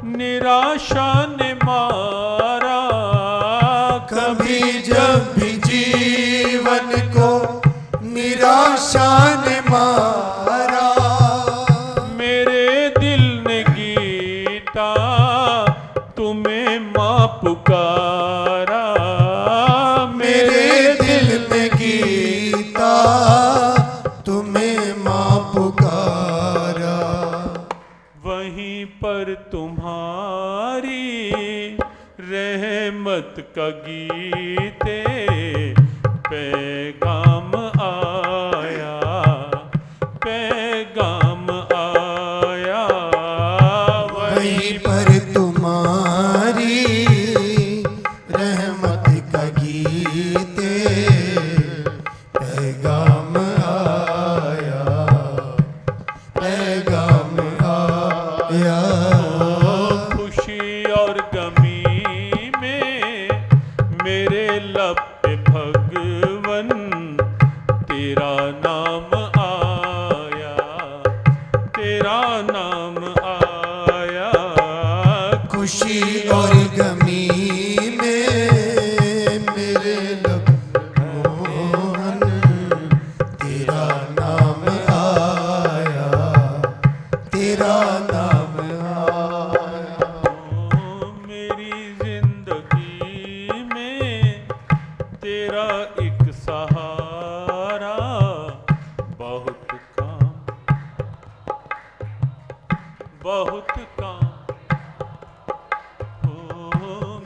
निराशा ने मारा, कभी जब भी जीवन को निराशा ने मारा, मेरे दिल ने गीता तुम्हें मां पुकारा, मेरे दिल में गीता तुम्हें मां पुकारा। वहीं पर तुम्हारी रहमत का गीते पैगाम आया, पैगाम आया। वहीं पर तुम्हारी रहमत का गीते पैगाम आया, पैगाम आया। खुशी और गमी में मेरे लब पे भगवन तेरा नाम आया, तेरा नाम आया। खुशी और गमी में मेरे लब मोहन तेरा नाम आया, तेरा नाम आया। मेरी जिंदगी में तेरा एक सहारा बहुत काम, बहुत काम। ओ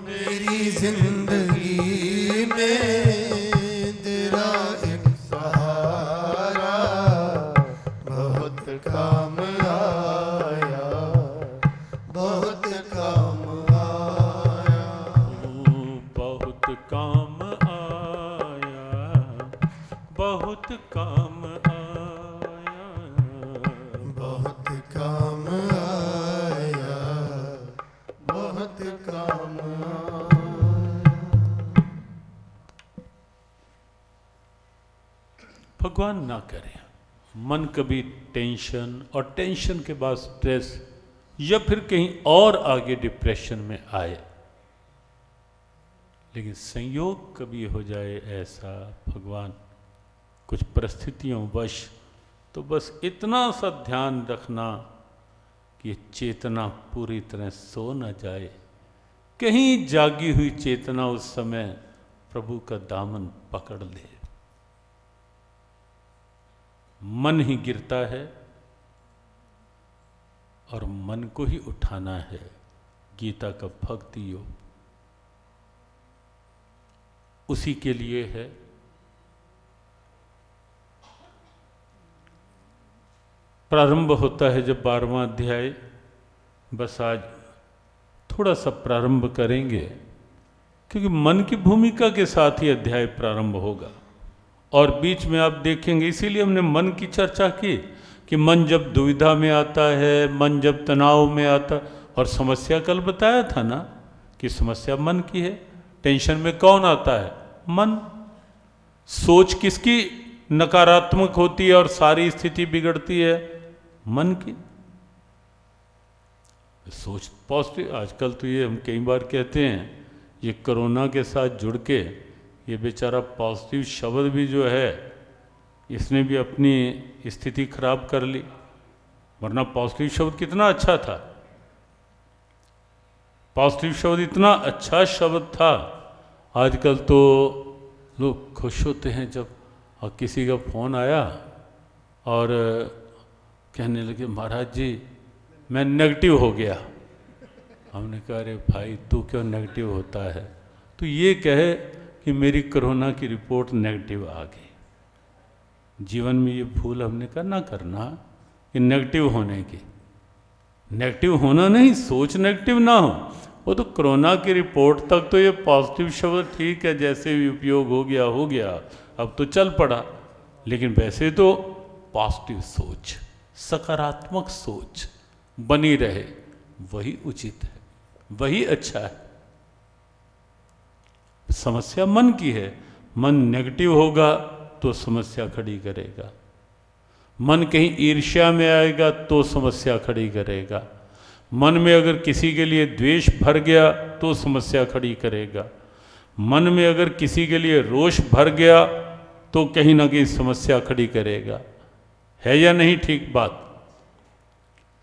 मेरी जिंदगी में तेरा एक सहारा बहुत काम आया, बहुत काम आया। काम आया, बहुत काम आया, बहुत काम आया। भगवान ना करें मन कभी टेंशन और टेंशन के बाद स्ट्रेस या फिर कहीं और आगे डिप्रेशन में आए। लेकिन संयोग कभी हो जाए ऐसा भगवान कुछ परिस्थितियों वश, तो बस इतना सा ध्यान रखना कि चेतना पूरी तरह सो न जाए, कहीं जागी हुई चेतना उस समय प्रभु का दामन पकड़ ले। मन ही गिरता है और मन को ही उठाना है। गीता का भक्ति योग उसी के लिए है। प्रारंभ होता है जब 12वां अध्याय, बस आज थोड़ा सा प्रारंभ करेंगे क्योंकि मन की भूमिका के साथ ही अध्याय प्रारंभ होगा। और बीच में आप देखेंगे, इसीलिए हमने मन की चर्चा की कि मन जब दुविधा में आता है, मन जब तनाव में आता, और समस्या कल बताया था ना कि समस्या मन की है। टेंशन में कौन आता है? मन। सोच किसकी नकारात्मक होती है और सारी स्थिति बिगड़ती है? मन की। सोच पॉजिटिव। आजकल तो ये हम कई बार कहते हैं, ये कोरोना के साथ जुड़ के ये बेचारा पॉजिटिव शब्द भी जो है इसने भी अपनी स्थिति खराब कर ली, वरना पॉजिटिव शब्द कितना अच्छा था। पॉजिटिव शब्द इतना अच्छा शब्द था। आजकल तो लोग खुश होते हैं जब और किसी का फ़ोन आया और कहने लगे महाराज जी मैं नेगेटिव हो गया। हमने कहा अरे भाई तू क्यों नेगेटिव होता है? तो ये कहे कि मेरी कोरोना की रिपोर्ट नेगेटिव आ गई। जीवन में ये भूल हमने कहा ना करना कि नेगेटिव होने की। नेगेटिव होना नहीं, सोच नेगेटिव ना हो। वो तो कोरोना की रिपोर्ट तक तो ये पॉजिटिव शब्द ठीक है, जैसे भी उपयोग हो गया, अब तो चल पड़ा। लेकिन वैसे तो पॉजिटिव सोच, सकारात्मक सोच बनी रहे, वही उचित है, वही अच्छा है। समस्या मन की है। मन नेगेटिव होगा तो समस्या खड़ी करेगा। मन कहीं ईर्ष्या में आएगा तो समस्या खड़ी करेगा। मन में अगर किसी के लिए द्वेष भर गया तो समस्या खड़ी करेगा। मन में अगर किसी के लिए रोष भर गया तो कहीं ना कहीं समस्या खड़ी करेगा। है या नहीं ठीक बात?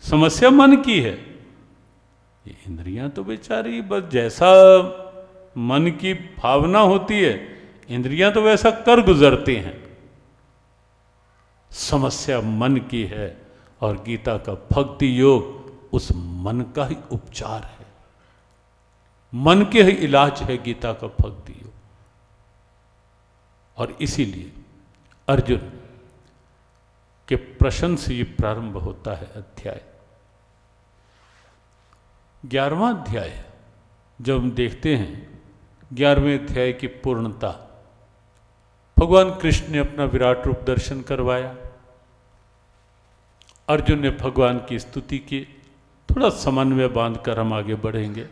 समस्या मन की है। ये इंद्रियां तो बेचारी बस जैसा मन की भावना होती है, इंद्रियां तो वैसा कर गुजरती हैं। समस्या मन की है और गीता का भक्ति योग उस मन का ही उपचार है, मन के ही इलाज है गीता का भक्ति योग। और इसीलिए अर्जुन के प्रश्न से ये प्रारंभ होता है अध्याय। 11वां अध्याय जब हम देखते हैं, 11वें अध्याय की पूर्णता, भगवान कृष्ण ने अपना विराट रूप दर्शन करवाया। अर्जुन ने भगवान की स्तुति की। थोड़ा समन्वय बांधकर हम आगे बढ़ेंगे।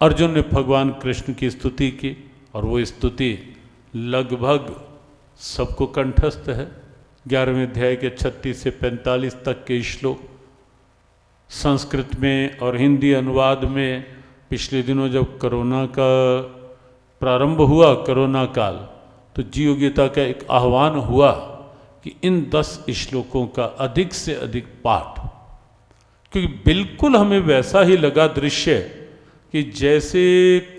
अर्जुन ने भगवान कृष्ण की स्तुति की और वो स्तुति लगभग सबको कंठस्थ है। 11वें अध्याय के 36 से 45 तक के श्लोक संस्कृत में और हिंदी अनुवाद में। पिछले दिनों जब कोरोना का प्रारंभ हुआ, कोरोना काल, तो जीव गीता का एक आह्वान हुआ कि इन 10 श्लोकों का अधिक से अधिक पाठ, क्योंकि बिल्कुल हमें वैसा ही लगा दृश्य कि जैसे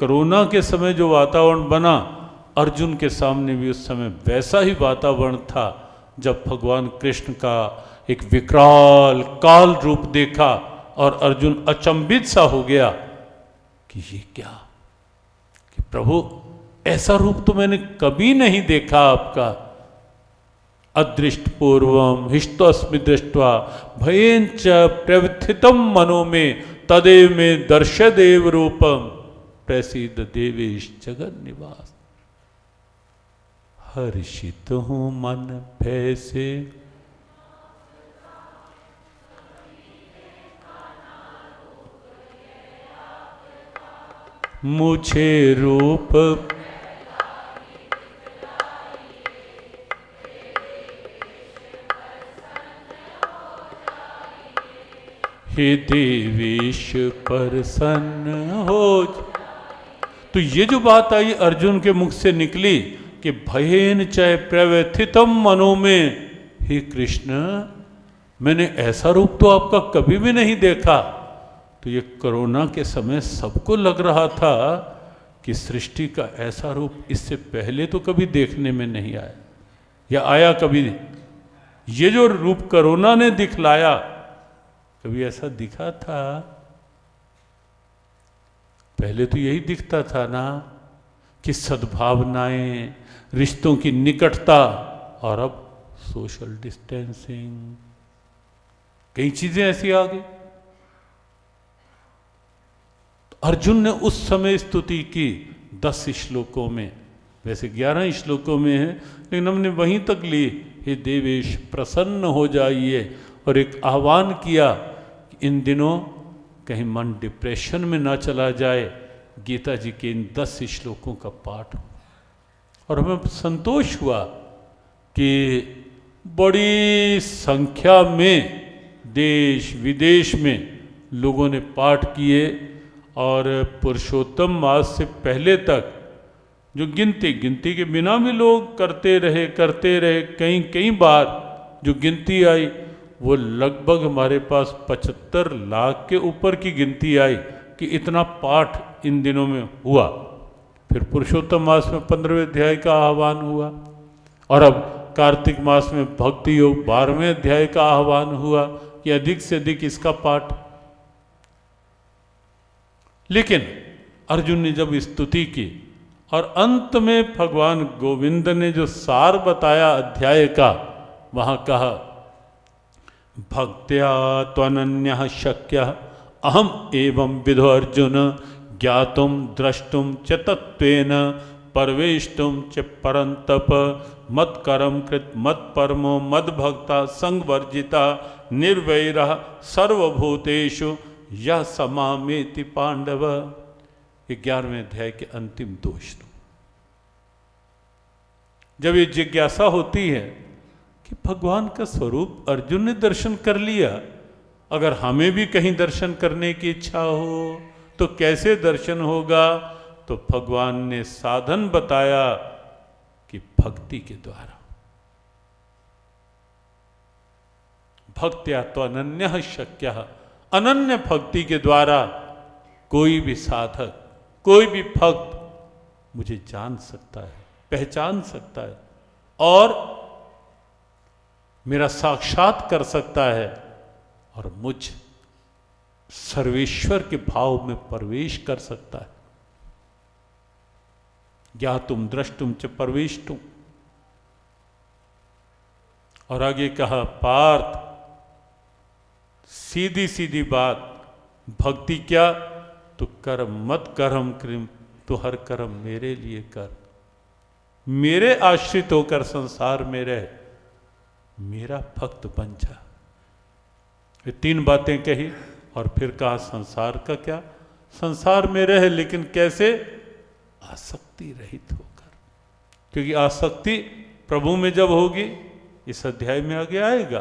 कोरोना के समय जो वातावरण बना, अर्जुन के सामने भी उस समय वैसा ही वातावरण था जब भगवान कृष्ण का एक विकराल काल रूप देखा और अर्जुन अचंभित सा हो गया कि ये क्या, कि प्रभु ऐसा रूप तो मैंने कभी नहीं देखा आपका। अदृष्ट पूर्वम हिष्टस्मि दृष्ट्वा भयेन च प्रव्यथितम मनो में तदेव में दर्शदेव रूपम प्रसीद देवेश जगन निवास। हर्षित हूँ मन भय से, मुझे रूप हे देवेश प्रसन्न हो। तो ये जो बात आई अर्जुन के मुख से निकली कि भयेन चै प्रव्यथितम मनो में, हे कृष्ण मैंने ऐसा रूप तो आपका कभी भी नहीं देखा। तो ये कोरोना के समय सबको लग रहा था कि सृष्टि का ऐसा रूप इससे पहले तो कभी देखने में नहीं आया, या आया कभी। ये जो रूप कोरोना ने दिखलाया, कभी ऐसा दिखा था? पहले तो यही दिखता था ना कि सद्भावनाएं, रिश्तों की निकटता, और अब सोशल डिस्टेंसिंग, कई चीजें ऐसी आ गई। अर्जुन ने उस समय स्तुति की 10 श्लोकों में, वैसे 11 श्लोकों में है, लेकिन हमने वहीं तक ली, हे देवेश प्रसन्न हो जाइए, और एक आह्वान किया कि इन दिनों कहीं मन डिप्रेशन में ना चला जाए, गीता जी के इन 10 श्लोकों का पाठ हो। और हमें संतोष हुआ कि बड़ी संख्या में देश विदेश में लोगों ने पाठ किए, और पुरुषोत्तम मास से पहले तक जो गिनती के बिना भी लोग करते रहे, कई बार जो गिनती आई वो लगभग हमारे पास 75 लाख के ऊपर की गिनती आई कि इतना पाठ इन दिनों में हुआ। फिर पुरुषोत्तम मास में 15वें अध्याय का आह्वान हुआ, और अब कार्तिक मास में भक्ति योग 12वें अध्याय का आह्वान हुआ कि अधिक से अधिक इसका पाठ। लेकिन अर्जुन ने जब स्तुति की और अंत में भगवान गोविंद ने जो सार बताया अध्याय का, वहां कहा भक्त्या त्वनन्यः शक्यः अहम एवं विदो अर्जुन ज्ञातुम द्रष्टुम च तत्त्वेन परवेष्टुम च परंतप मत्करम कृत मत्परमो मद्भक्ता संगवर्जिता निर्वैरः सर्वभूतेषु यह समामेति पांडव। 11वें अध्याय के अंतिम 2 श्लोक। जब ये जिज्ञासा होती है कि भगवान का स्वरूप अर्जुन ने दर्शन कर लिया, अगर हमें भी कहीं दर्शन करने की इच्छा हो तो कैसे दर्शन होगा? तो भगवान ने साधन बताया कि भक्ति के द्वारा। भक्त्या तो अनन्यः शक्यः, अनन्य भक्ति के द्वारा कोई भी साधक, कोई भी भक्त मुझे जान सकता है, पहचान सकता है, और मेरा साक्षात कर सकता है, और मुझ सर्वेश्वर के भाव में प्रवेश कर सकता है। ज्ञातुम द्रष्टुम च परवेष्टुम। और आगे कहा पार्थ, सीधी सीधी बात, भक्ति क्या? तो कर्म मत कर्म कृम, तो हर कर्म मेरे लिए कर, मेरे आश्रित होकर संसार में रह, मेरा भक्त बन जा। ये 3 बातें कही, और फिर कहा संसार का क्या? संसार में रह, लेकिन कैसे? आसक्ति रहित होकर, क्योंकि आसक्ति प्रभु में जब होगी, इस अध्याय में आगे आएगा,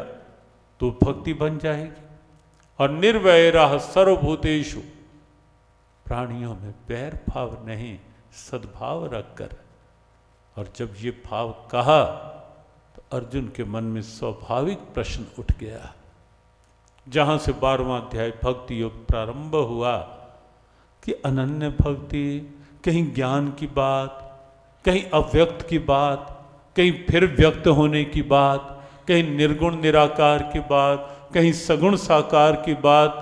तो भक्ति बन जाएगी। और निर्वैरः सर्वभूतेषु, प्राणियों में बैर भाव नहीं, सद्भाव रखकर। और जब ये भाव कहा तो अर्जुन के मन में स्वाभाविक प्रश्न उठ गया। जहां से 12वां अध्याय भक्ति योग प्रारंभ हुआ कि अनन्य भक्ति, कहीं ज्ञान की बात, कहीं अव्यक्त की बात, कहीं फिर व्यक्त होने की बात, कहीं निर्गुण निराकार की बात, कहीं सगुण साकार की बात।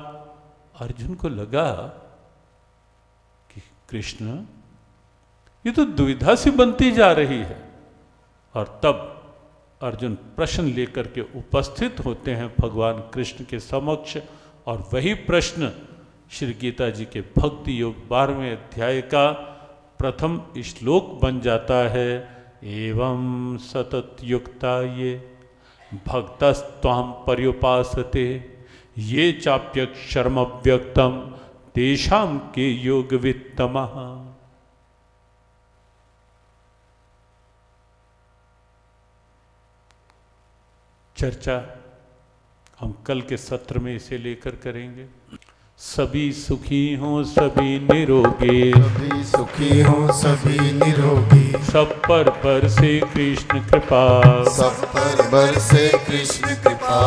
अर्जुन को लगा कि कृष्ण ये तो दुविधा सी बनती जा रही है। और तब अर्जुन प्रश्न लेकर के उपस्थित होते हैं भगवान कृष्ण के समक्ष, और वही प्रश्न श्री गीता जी के भक्ति योग 12वें अध्याय का प्रथम श्लोक बन जाता है एवं सततयुक्ता ये भक्तस्त्वां पर्युपासते ये चाप्यक्षरमव्यक्तम तेषां के योगवित्तमः। चर्चा हम कल के सत्र में इसे लेकर करेंगे। सभी सुखी हों सभी निरोगी, सभी सुखी हों सभी निरोगी, सब पर बरसे कृष्ण कृपा, सब पर बरसे कृष्ण कृपा।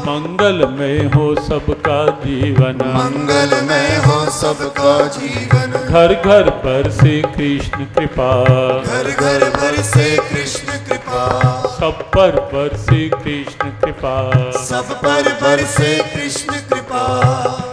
मंगलमय हो सबका जीवन, मंगलमय हो सबका जीवन, घर घर बरसे कृष्ण कृपा, घर घर बरसे कृष्ण कृपा। सब पर बरसे कृष्ण कृपा, सब पर बरसे कृष्ण कृपा।